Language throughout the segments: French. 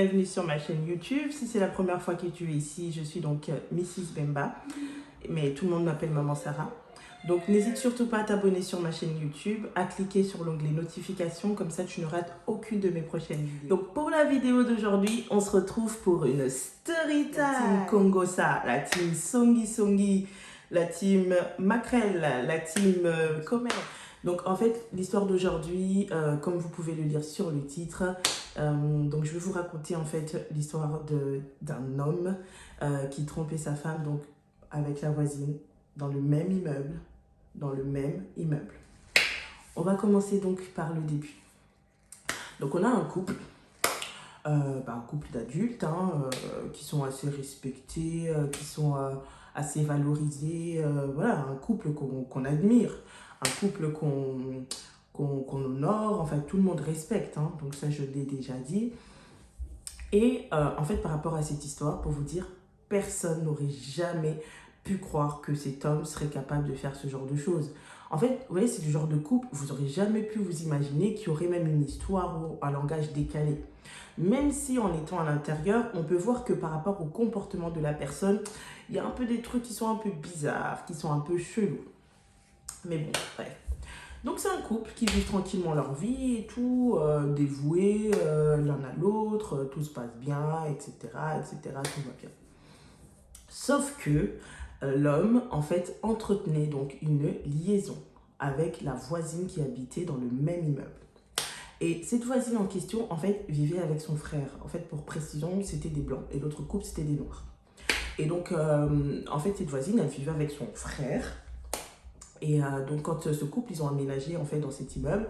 bienvenue sur ma chaîne YouTube. Si c'est la première fois que tu es ici, je suis donc Mrs Bemba, mais tout le monde m'appelle Maman Sarah. Donc n'hésite surtout pas à t'abonner sur ma chaîne YouTube, à cliquer sur l'onglet notifications, comme ça tu ne rates aucune de mes prochaines vidéos. Donc pour la vidéo d'aujourd'hui, on se retrouve pour une story time. La team Kongosa, la team Songi Songi, la team Makrel, la team Commerce. Donc en fait, l'histoire d'aujourd'hui, comme vous pouvez le lire sur le titre, donc je vais vous raconter en fait l'histoire d'un homme qui trompait sa femme donc avec la voisine dans le même immeuble, On va commencer donc par le début. Donc on a un couple, un couple d'adultes qui sont assez respectés, qui sont assez valorisés, voilà, un couple qu'on admire. Un couple qu'on honore, en fait tout le monde respecte, donc ça je l'ai déjà dit. Et en fait par rapport à cette histoire, pour vous dire, personne n'aurait jamais pu croire que cet homme serait capable de faire ce genre de choses. En fait, vous voyez, c'est du genre de couple, vous n'aurez jamais pu vous imaginer qu'il y aurait même une histoire ou un langage décalé. Même si en étant à l'intérieur, on peut voir que par rapport au comportement de la personne, il y a un peu des trucs qui sont un peu bizarres, qui sont un peu chelous. Mais bon, bref. Donc c'est un couple qui vit tranquillement leur vie et tout, dévoués l'un à l'autre, tout se passe bien, etc., tout va bien. Sauf que l'homme, en fait, entretenait donc une liaison avec la voisine qui habitait dans le même immeuble. Et cette voisine en question, en fait, vivait avec son frère. En fait, pour précision, c'était des blancs et l'autre couple, c'était des noirs. Et donc, en fait, cette voisine, elle vivait avec son frère. Et donc, quand ce couple, ils ont aménagé en fait dans cet immeuble,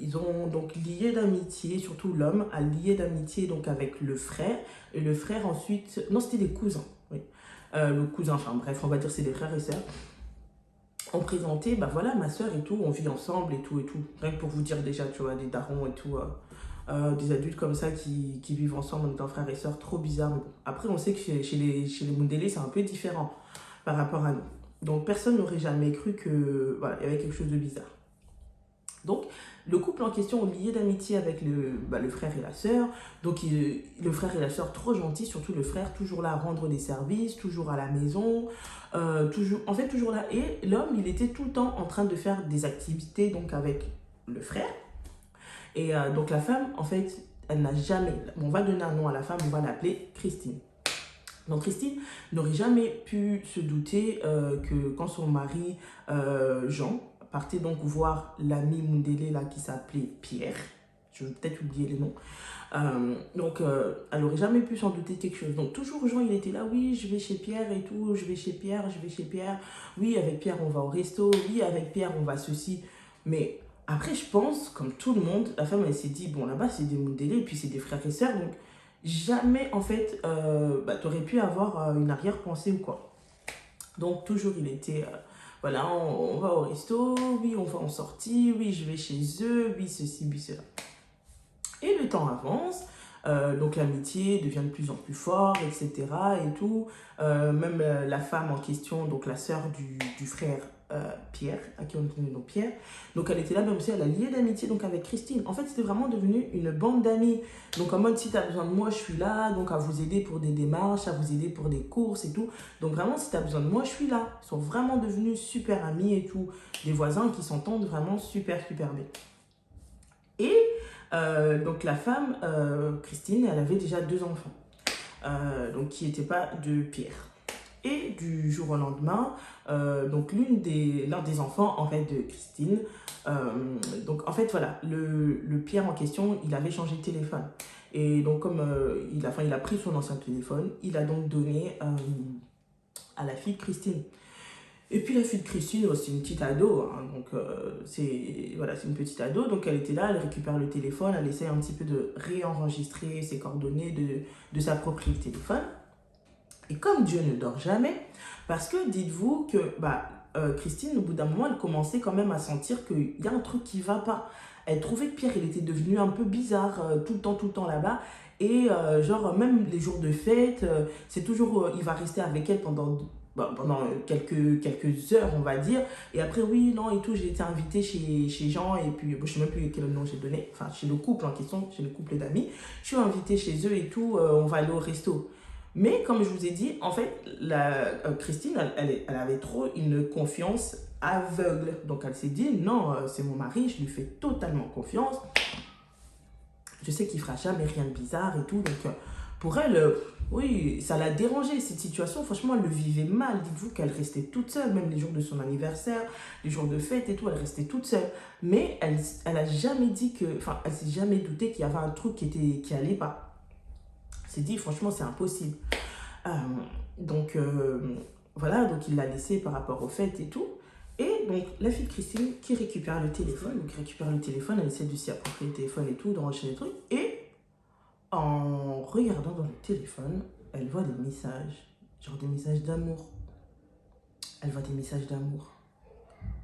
ils ont donc lié d'amitié, surtout l'homme a lié d'amitié donc avec le frère. Et le frère ensuite, non, c'était des cousins, oui. Le cousin, enfin bref, on va dire c'est des frères et sœurs. On présentait, bah voilà, ma soeur et tout, on vit ensemble et tout. Rien que pour vous dire déjà, tu vois, des darons et tout, des adultes comme ça qui vivent ensemble en étant frères et sœurs, trop bizarre. Mais bon. Après, on sait que chez les Mundélé, c'est un peu différent par rapport à nous. Donc, personne n'aurait jamais cru que voilà, il y avait quelque chose de bizarre. Donc, le couple en question lié d'amitié avec le frère et la sœur. Donc, le frère et la sœur trop gentils, surtout le frère, toujours là à rendre des services, toujours à la maison, toujours là. Et l'homme, il était tout le temps en train de faire des activités donc avec le frère. Et donc, la femme, en fait, elle n'a jamais... Bon, on va donner un nom à la femme, on va l'appeler Christine. Donc Christine n'aurait jamais pu se douter que quand son mari Jean partait donc voir l'ami Mundélé là qui s'appelait Pierre, je vais peut-être oublier les noms, elle n'aurait jamais pu s'en douter quelque chose. Donc toujours Jean il était là, oui je vais chez Pierre et tout, je vais chez Pierre, oui avec Pierre on va au resto, oui avec Pierre on va ceci, mais après je pense comme tout le monde, la femme elle s'est dit bon là-bas c'est des Mundélé et puis c'est des frères et sœurs donc jamais en fait tu aurais pu avoir une arrière-pensée ou quoi. Donc toujours il était voilà on va au resto, oui on va en sortie, oui je vais chez eux, oui ceci, oui cela. Et le temps avance, donc l'amitié devient de plus en plus fort, etc. et tout. Même la femme en question, donc la sœur du frère Pierre, à qui on tenait le nom Pierre, donc elle était là même aussi, elle a lié d'amitié donc avec Christine. En fait, c'était vraiment devenu une bande d'amis. Donc en mode, si tu as besoin de moi, je suis là, donc à vous aider pour des démarches, à vous aider pour des courses et tout. Donc vraiment, si tu as besoin de moi, je suis là. Ils sont vraiment devenus super amis et tout. Des voisins qui s'entendent vraiment super bien. Et donc la femme, Christine, elle avait déjà 2 enfants, donc qui n'étaient pas de Pierre. Et du jour au lendemain, donc l'un des enfants en fait de Christine, donc en fait voilà, le Pierre en question, il avait changé de téléphone. Et donc comme il a pris son ancien téléphone, il a donc donné à la fille de Christine. Et puis la fille de Christine, c'est une petite ado, donc c'est une petite ado, donc elle était là, elle récupère le téléphone, elle essaie un petit peu de réenregistrer ses coordonnées de s'approprier le téléphone. Et comme Dieu ne dort jamais, parce que dites-vous que Christine, au bout d'un moment, elle commençait quand même à sentir qu'il y a un truc qui ne va pas. Elle trouvait que Pierre, il était devenu un peu bizarre tout le temps là-bas. Et genre, même les jours de fête, c'est toujours, il va rester avec elle pendant bon, pendant quelques heures, on va dire. Et après, oui, non, et tout, j'ai été invitée chez Jean, et puis, bon, je ne sais même plus quel nom j'ai donné, enfin, chez le couple en question, chez le couple d'amis. Je suis invitée chez eux et tout, on va aller au resto. Mais comme je vous ai dit, en fait, Christine, elle avait trop une confiance aveugle. Donc elle s'est dit, non, c'est mon mari, je lui fais totalement confiance. Je sais qu'il fera jamais rien de bizarre et tout. Donc pour elle, oui, ça l'a dérangée cette situation. Franchement, elle le vivait mal. Dites-vous qu'elle restait toute seule, même les jours de son anniversaire, les jours de fête et tout, elle restait toute seule. Mais elle a jamais dit que, enfin, elle s'est jamais doutée qu'il y avait un truc qui allait pas. Elle s'est dit, franchement, c'est impossible. Euh, donc voilà, donc il l'a laissé par rapport aux fêtes et tout. Et donc la fille de Christine qui récupère le téléphone, donc récupère le téléphone, elle essaie de s'y approprier le téléphone et tout, d'enregistrer les trucs. Et en regardant dans le téléphone, elle voit des messages, genre des messages d'amour. Elle voit des messages d'amour.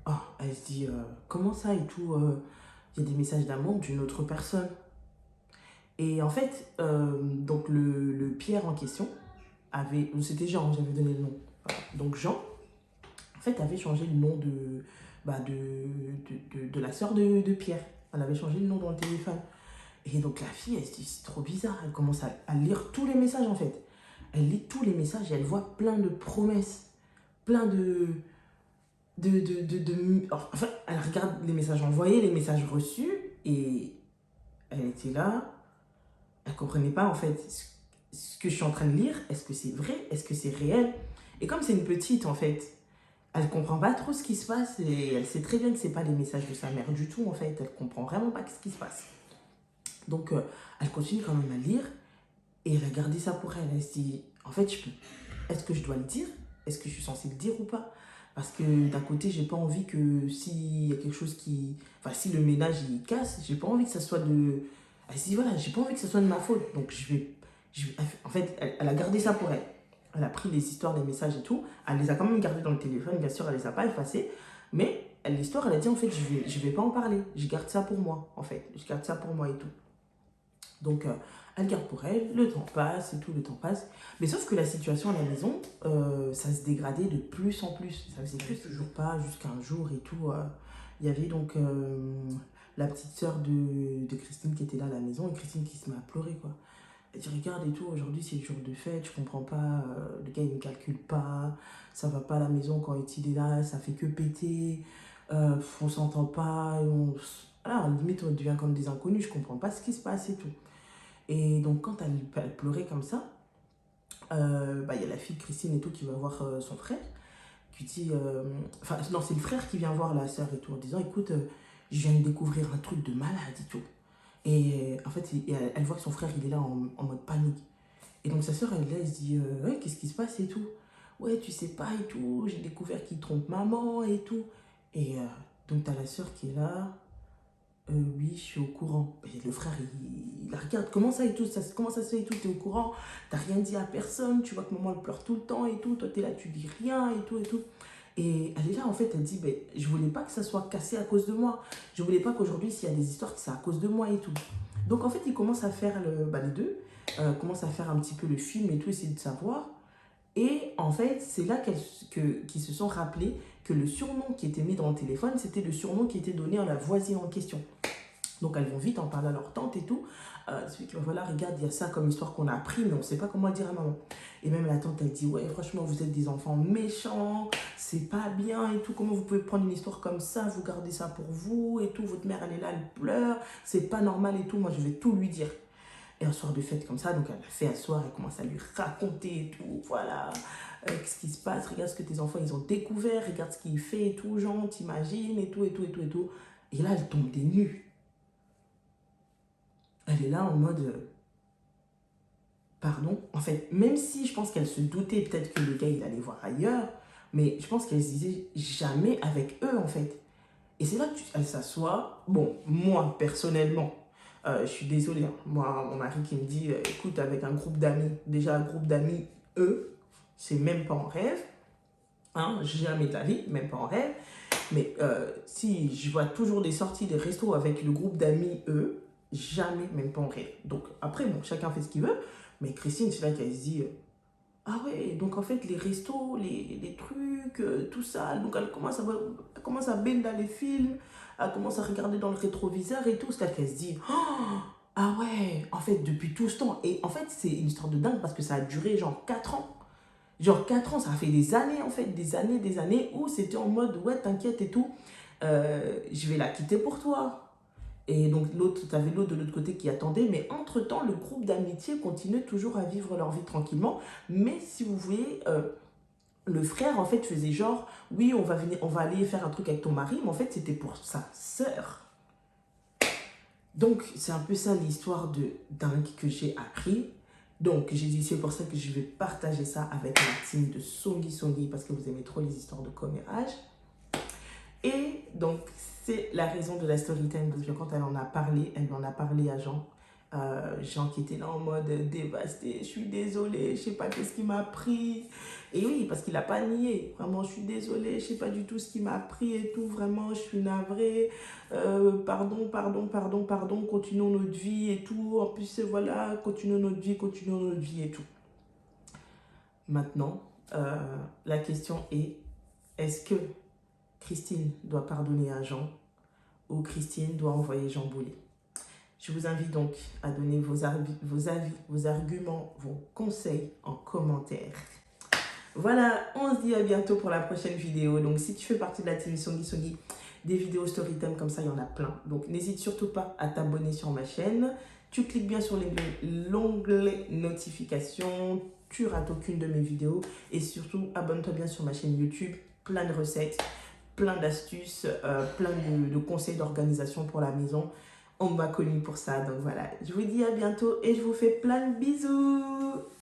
Ah, elle se dit, comment ça et tout, il y a des messages d'amour d'une autre personne. Et en fait, donc le Pierre en question avait, c'était Jean, j'avais donné le nom. Voilà. Donc Jean, en fait, avait changé le nom de la sœur de Pierre. Elle avait changé le nom dans le téléphone. Et donc la fille, elle se dit, c'est trop bizarre. Elle commence à lire tous les messages en fait. Elle lit tous les messages et elle voit plein de promesses, plein enfin, elle regarde les messages envoyés, les messages reçus, et elle était là. Elle comprenait pas en fait ce que je suis en train de lire. Est-ce que c'est vrai? Est-ce que c'est réel? Et comme c'est une petite en fait, elle comprend pas trop ce qui se passe et elle sait très bien que c'est pas les messages de sa mère du tout en fait. Elle comprend vraiment pas ce qui se passe. Donc elle continue quand même à lire et elle a gardé ça pour elle. Elle se dit, en fait, est-ce que je dois le dire? Est-ce que je suis censée le dire ou pas? Parce que d'un côté, j'ai pas envie que s'il y a quelque chose qui... Enfin, si le ménage il casse, j'ai pas envie que ça soit de... Elle se dit, voilà, j'ai pas envie que ça soit de ma faute. Donc en fait, elle a gardé ça pour elle. Elle a pris les histoires, les messages et tout. Elle les a quand même gardés dans le téléphone. Bien sûr, elle les a pas effacés. Mais l'histoire, elle a dit, en fait, je vais pas en parler. Je garde ça pour moi, en fait. Je garde ça pour moi et tout. Donc, elle garde pour elle. Le temps passe et tout, le temps passe. Mais sauf que la situation à la maison, ça se dégradait de plus en plus. Ça faisait plus toujours pas, jusqu'à un jour et tout. Il y avait donc la petite sœur de Christine qui était là à la maison. Et Christine qui se met à pleurer, quoi. Elle dit, regarde et tout, aujourd'hui c'est le jour de fête, je comprends pas, le gars il ne calcule pas, ça va pas à la maison quand il est là, ça fait que péter, on s'entend pas, voilà, limite on devient comme des inconnus, je comprends pas ce qui se passe et tout. Et donc quand elle pleurait comme ça, y a la fille de Christine et tout qui va voir son frère, qui dit, enfin non c'est le frère qui vient voir la sœur et tout, en disant, écoute, je viens de découvrir un truc de malade et tout. Et en fait, elle voit que son frère, il est là en mode panique. Et donc sa soeur, elle est là, elle se dit, ouais, qu'est-ce qui se passe et tout? Ouais, tu sais pas et tout, j'ai découvert qu'il trompe maman et tout. Et donc t'as la soeur qui est là, oui, je suis au courant. Et le frère, il la regarde, comment ça et tout, comment ça se fait et tout, t'es au courant, t'as rien dit à personne, tu vois que maman elle pleure tout le temps et tout, toi t'es là, tu dis rien et tout et tout. Et elle est là, en fait, elle dit, ben, je voulais pas que ça soit cassé à cause de moi. Je voulais pas qu'aujourd'hui, s'il y a des histoires, que c'est à cause de moi et tout. Donc, en fait, ils commencent à faire les deux, commencent à faire un petit peu le film et tout, essayer de savoir. Et en fait, c'est là qu'ils se sont rappelés que le surnom qui était mis dans le téléphone, c'était le surnom qui était donné à la voisine en question. Donc elles vont vite en parler à leur tante et tout. Voilà, regarde, il y a ça comme histoire qu'on a appris, mais on ne sait pas comment le dire à maman. Et même la tante, elle dit, ouais, franchement, vous êtes des enfants méchants, c'est pas bien et tout. Comment vous pouvez prendre une histoire comme ça, vous gardez ça pour vous et tout. Votre mère, elle est là, elle pleure, c'est pas normal et tout. Moi, je vais tout lui dire. Et un soir de fête comme ça, donc elle a fait asseoir, elle commence à lui raconter et tout. Voilà, qu'est-ce qui se passe, regarde ce que tes enfants, ils ont découvert, regarde ce qu'il fait et tout, genre, t'imagines et tout, et tout, et tout, et tout. Et là, elle tombe des nues. Elle est là en mode, pardon. En fait, même si je pense qu'elle se doutait peut-être que le gars, il allait voir ailleurs, mais je pense qu'elle se disait jamais avec eux, en fait. Et c'est là qu'elle s'assoit. Bon, moi, personnellement, je suis désolée, hein. Moi, mon mari qui me dit, écoute, avec un groupe d'amis, déjà un groupe d'amis, eux, c'est même pas en rêve. Hein, jamais de la vie, même pas en rêve. Mais si je vois toujours des sorties, des restos avec le groupe d'amis, eux, jamais, même pas en rêve. Donc après, bon, chacun fait ce qu'il veut. Mais Christine, c'est là qu'elle se dit, Ah ouais, donc en fait, les restos, les trucs, tout ça. Donc elle commence à baigner dans les films, elle commence à regarder dans le rétroviseur et tout. C'est là qu'elle se dit, oh, ah ouais, en fait, depuis tout ce temps. Et en fait, c'est une histoire de dingue parce que ça a duré genre 4 ans. Genre 4 ans, ça a fait des années en fait, des années où c'était en mode, ouais, t'inquiète et tout, je vais la quitter pour toi. Et donc, t'avais l'autre de l'autre côté qui attendait, mais entre-temps, le groupe d'amitié continuait toujours à vivre leur vie tranquillement. Mais si vous voyez, le frère, en fait, faisait genre, oui, on va aller faire un truc avec ton mari, mais en fait, c'était pour sa sœur. Donc, c'est un peu ça l'histoire de dingue que j'ai appris. Donc, j'ai dit, c'est pour ça que je vais partager ça avec la team de Songi Songi, parce que vous aimez trop les histoires de commérage. Et donc, c'est la raison de la story time, parce que quand elle en a parlé à Jean. Jean qui était là en mode dévasté, je suis désolée, je sais pas qu'est-ce qui m'a pris. Et oui, parce qu'il a pas nié. Vraiment, je suis désolée, je sais pas du tout ce qui m'a pris et tout. Vraiment, je suis navrée. Pardon. Continuons notre vie et tout. En plus, voilà, continuons notre vie et tout. Maintenant, la question est-ce que Christine doit pardonner à Jean ou Christine doit envoyer Jean bouler? Je vous invite donc à donner vos avis, vos arguments, vos conseils en commentaire. Voilà, on se dit à bientôt pour la prochaine vidéo. Donc si tu fais partie de la team Songi Songi, des vidéos storytime comme ça, il y en a plein. Donc n'hésite surtout pas à t'abonner sur ma chaîne. Tu cliques bien sur l'onglet notification, tu rates aucune de mes vidéos. Et surtout, abonne-toi bien sur ma chaîne YouTube, plein de recettes, plein d'astuces, plein de conseils d'organisation pour la maison. On m'a connu pour ça, donc voilà. Je vous dis à bientôt et je vous fais plein de bisous.